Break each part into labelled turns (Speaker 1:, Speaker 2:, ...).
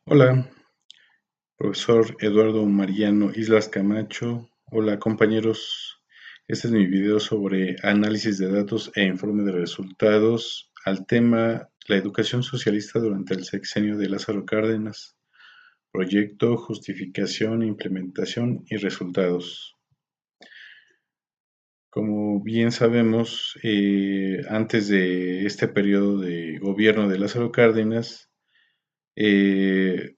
Speaker 1: Hola, profesor Eduardo Mariano Islas Camacho. Hola, compañeros. Este es mi video sobre análisis de datos e informe de resultados al tema la educación socialista durante el sexenio de Lázaro Cárdenas. Proyecto, justificación, implementación y resultados. Como bien sabemos, antes de este periodo de gobierno de Lázaro Cárdenas, eh,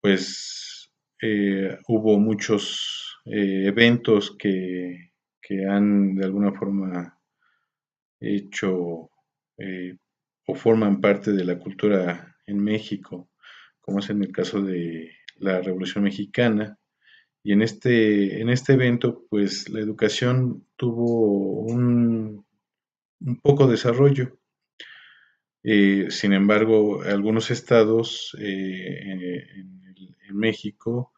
Speaker 1: pues hubo muchos eventos que han de alguna forma hecho eh, o forman parte de la cultura en México, como es en el caso de la Revolución Mexicana. Y en este evento, pues la educación tuvo un poco desarrollo. Sin embargo, algunos estados en México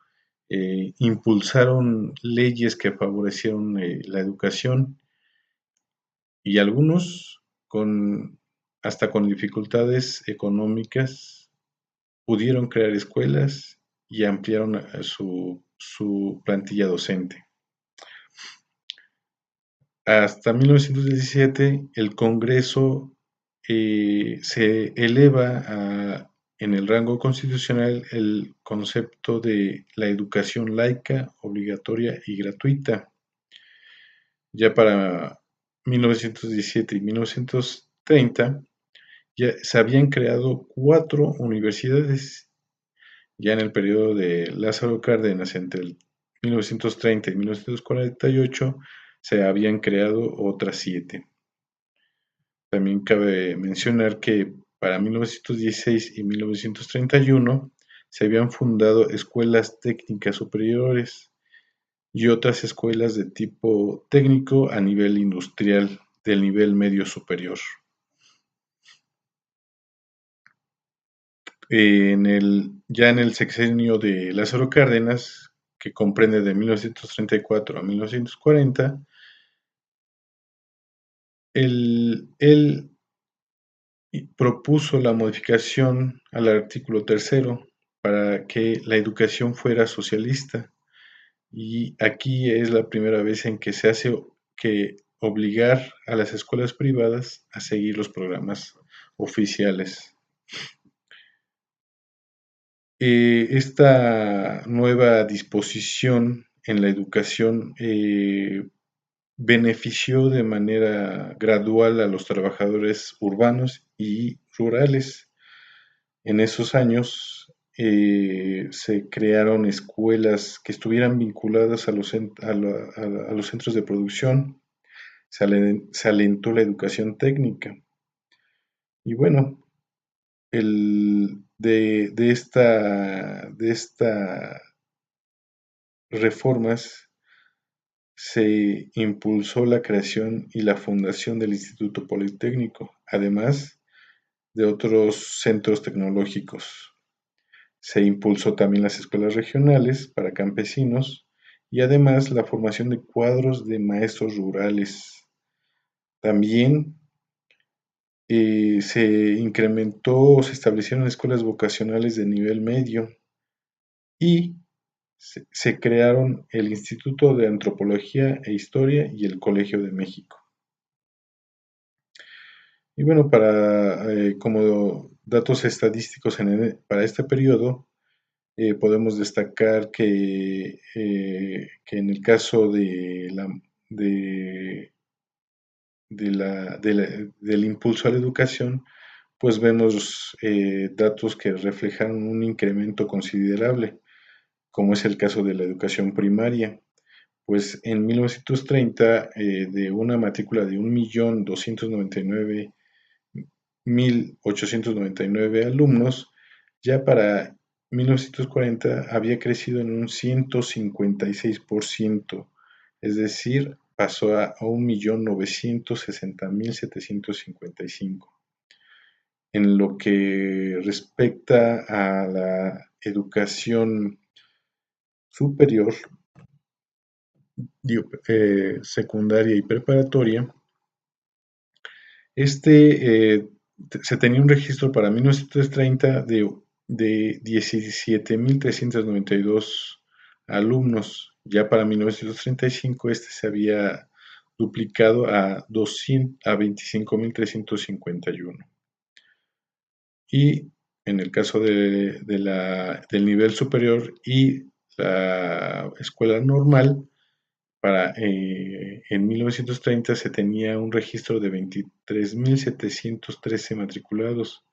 Speaker 1: impulsaron leyes que favorecieron la educación y algunos hasta con dificultades económicas pudieron crear escuelas y ampliaron su plantilla docente. Hasta 1917 el Congreso se eleva en el rango constitucional el concepto de la educación laica, obligatoria y gratuita. Ya para 1917 y 1930 ya se habían creado 4 universidades. Ya en el periodo de Lázaro Cárdenas, entre el 1930 y 1948, se habían creado otras 7. También cabe mencionar que para 1916 y 1931 se habían fundado escuelas técnicas superiores y otras escuelas de tipo técnico a nivel industrial del nivel medio superior. Ya en el sexenio de Lázaro Cárdenas, que comprende de 1934 a 1940, él propuso la modificación al artículo tercero para que la educación fuera socialista. Y aquí es la primera vez en que se hace que obligar a las escuelas privadas a seguir los programas oficiales. Esta nueva disposición en la educación benefició de manera gradual a los trabajadores urbanos y rurales. En esos años se crearon escuelas que estuvieran vinculadas a los centros de producción, se alentó la educación técnica. Y bueno, de esta reformas se impulsó la creación y la fundación del Instituto Politécnico, además de otros centros tecnológicos. Se impulsó también las escuelas regionales para campesinos y además la formación de cuadros de maestros rurales. También se incrementó o se establecieron escuelas vocacionales de nivel medio y se crearon el Instituto de Antropología e Historia y el Colegio de México. Y bueno, como datos estadísticos para este periodo, podemos destacar que en el caso de, del impulso a la educación, pues vemos datos que reflejan un incremento considerable, como es el caso de la educación primaria. Pues en 1930, de una matrícula de 1.299.899 alumnos, ya para 1940 había crecido en un 156%, es decir, pasó a 1.960.755. En lo que respecta a la educación superior, secundaria y preparatoria, se tenía un registro para 1930 de de 17.392 alumnos. Ya para 1935 este se había duplicado a 25.351. Y en el caso del nivel superior y la escuela normal, en 1930 se tenía un registro de 23.713 matriculados.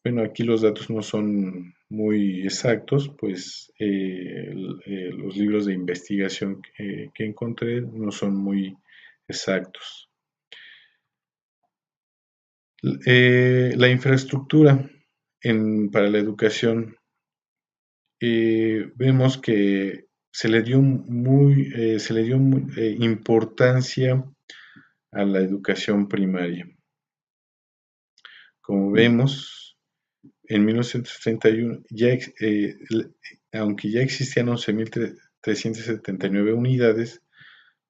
Speaker 1: Bueno, aquí los datos no son muy exactos, pues los libros de investigación que encontré no son muy exactos. La infraestructura para la educación, vemos que se le dio importancia a la educación primaria. Como vemos, en 1931, aunque ya existían 11.379 unidades,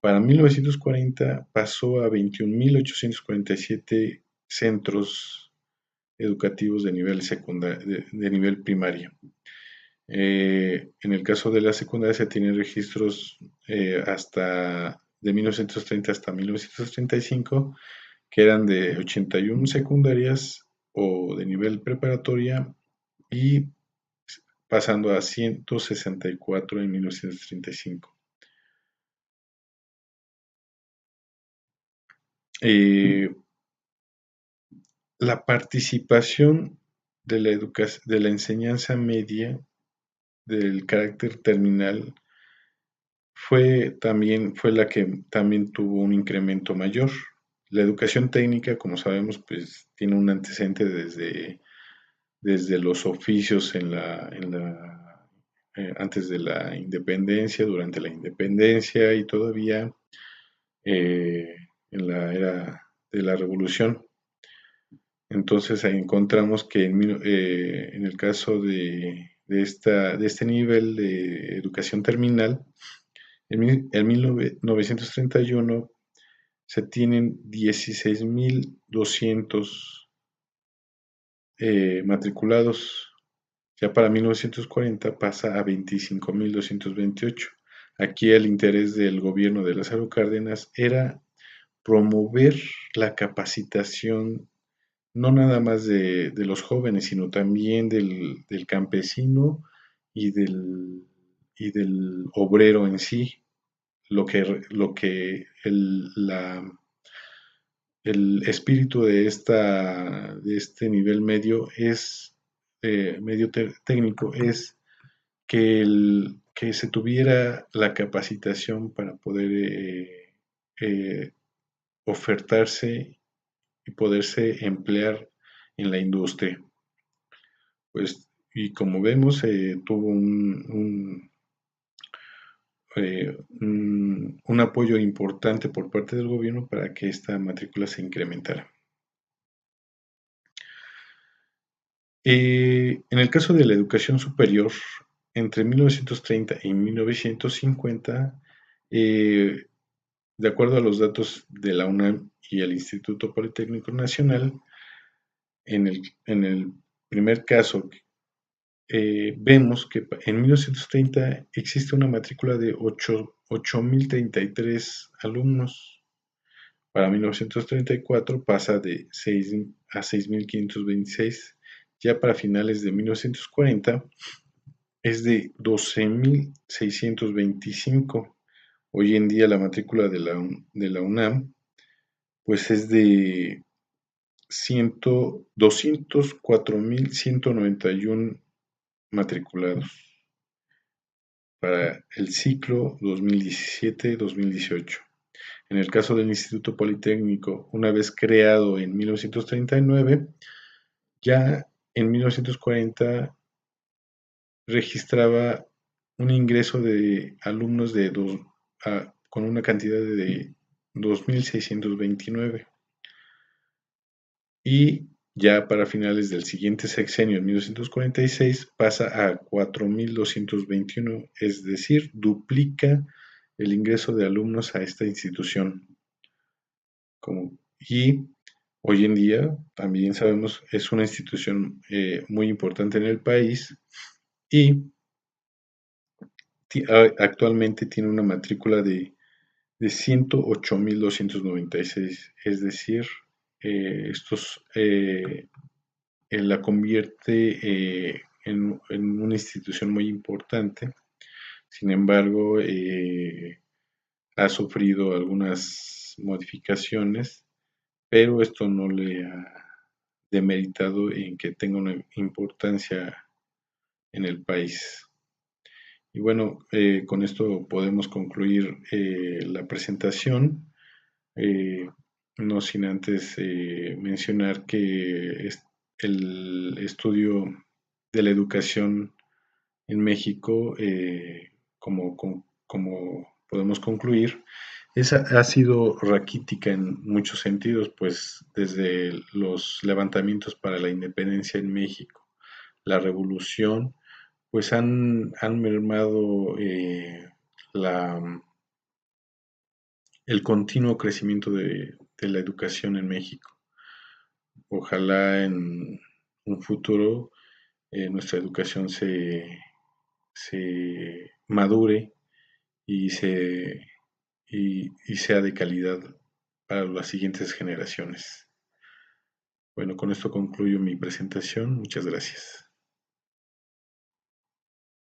Speaker 1: para 1940 pasó a 21.847 centros educativos de nivel de nivel primario. En el caso de la secundaria se tienen registros de 1930 hasta 1935, que eran de 81 secundarias o de nivel preparatoria, y pasando a 164 en 1935. La participación de la enseñanza media del carácter terminal fue la que también tuvo un incremento mayor. La educación técnica, como sabemos, pues tiene un antecedente desde los oficios antes de la independencia, durante la independencia y todavía eh, en la era de la revolución. Entonces ahí encontramos que en el caso de este nivel de educación terminal, en 1931 se tienen 16.200 matriculados. Ya para 1940 pasa a 25.228. Aquí el interés del gobierno de Lázaro Cárdenas era promover la capacitación no nada más de los jóvenes, sino también del campesino y del obrero en sí. El espíritu de este nivel medio técnico, es que se tuviera la capacitación para poder ofertarse y poderse emplear en la industria. Pues, y como vemos, tuvo un apoyo importante por parte del gobierno para que esta matrícula se incrementara. En el caso de la educación superior, entre 1930 y 1950, de acuerdo a los datos de la UNAM y el Instituto Politécnico Nacional, en el primer caso, vemos que en 1930 existe una matrícula de 8.033 alumnos. Para 1934 pasa de 6 a 6.526. Ya para finales de 1940 es de 12.625. Hoy en día la matrícula de la UNAM pues es de 204.191 matriculados para el ciclo 2017-2018. En el caso del Instituto Politécnico, una vez creado en 1939, ya en 1940 registraba un ingreso de alumnos con una cantidad de 2.629. Y ya para finales del siguiente sexenio, en 1946, pasa a 4.221, es decir, duplica el ingreso de alumnos a esta institución. Y hoy en día, también sabemos, es una institución muy importante en el país y actualmente tiene una matrícula de 108.296, es decir, estos la convierte en una institución muy importante. Sin embargo, ha sufrido algunas modificaciones, pero esto no le ha demeritado en que tenga una importancia en el país. Y bueno, con esto podemos concluir la presentación, eh, no sin antes mencionar que el estudio de la educación en México, como podemos concluir, ha sido raquítica en muchos sentidos, pues desde los levantamientos para la independencia en México, la revolución, pues han mermado el continuo crecimiento de la educación en México. Ojalá en un futuro nuestra educación se madure y, y sea de calidad para las siguientes generaciones. Bueno, con esto concluyo mi presentación. Muchas gracias.